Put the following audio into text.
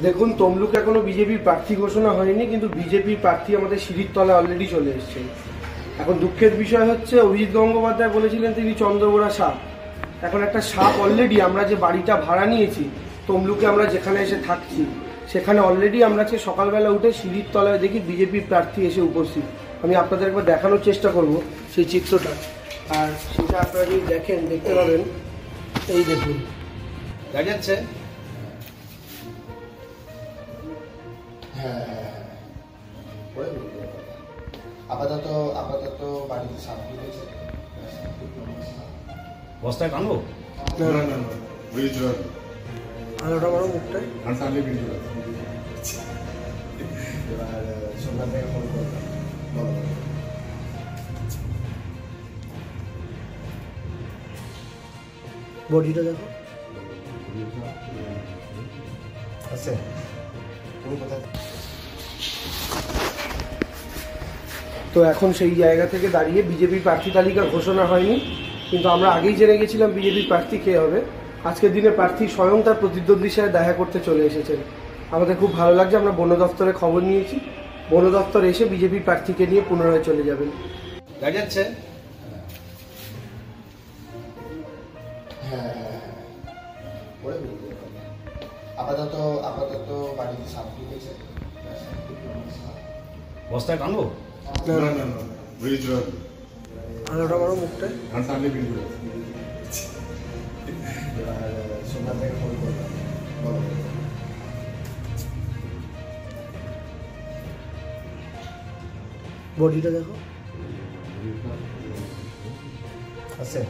দেখুন, তমলুকে এখনো বিজেপির প্রার্থী ঘোষণা হয়নি, কিন্তু বিজেপির প্রার্থী আমাদের সিঁড়ির তলায় অলরেডি চলে এসেছেন। এখন দুঃখের বিষয় হচ্ছে, অভিজিৎ গঙ্গোপাধ্যায় বলেছিলেন তিনি চন্দ্রবোড়া সাপ। এখন একটা সাপ অলরেডি, আমরা যে বাড়িটা ভাড়া নিয়েছি তমলুকে, আমরা যেখানে এসে থাকছি সেখানে অলরেডি আমরা সকালবেলা উঠে সিঁড়ির তলায় দেখি বিজেপির প্রার্থী এসে উপস্থিত। আমি আপনাদের একবার দেখানোর চেষ্টা করব সেই চিত্রটা, আর সেটা আপনারা যদি দেখেন দেখতে পাবেন। এই দেখুন, দেখা যাচ্ছে। আপাতত বাড়িতে সামনে রয়েছে। বস্তায় টানবো? না, আলোটা বড় মুখটাই এবার সন্ধ্যা থেকে ফোন করলাম, বডিটা দেখো। আছে তুমি কোথায়? তো এখন সেই জায়গা থেকে দাঁড়িয়ে বিজেপির প্রার্থী তালিকা ঘোষণা হয়নি, কিন্তু আমরা আগেই জেনে গেছিলাম বিজেপির প্রার্থী কে হবে। আজকের দিনে প্রার্থী স্বয়ং তার প্রতিদ্বন্দ্বীর সাথে দেখা করতে চলে এসেছেন। আমাদের খুব ভালো লাগছে। আমরা বন দপ্তরে খবর নিয়েছি, বন দপ্তর এসে বিজেপির প্রার্থীকে নিয়ে পুনরায় চলে যাবেন। দেখা যাচ্ছে। আপাতত বাড়িতে সামনে রয়েছে। বস্তায় টানবো? না, আলোটা বড় মুখটাই এবার সন্ধ্যা থেকে ফোন করলাম। বডিটা দেখো। আছে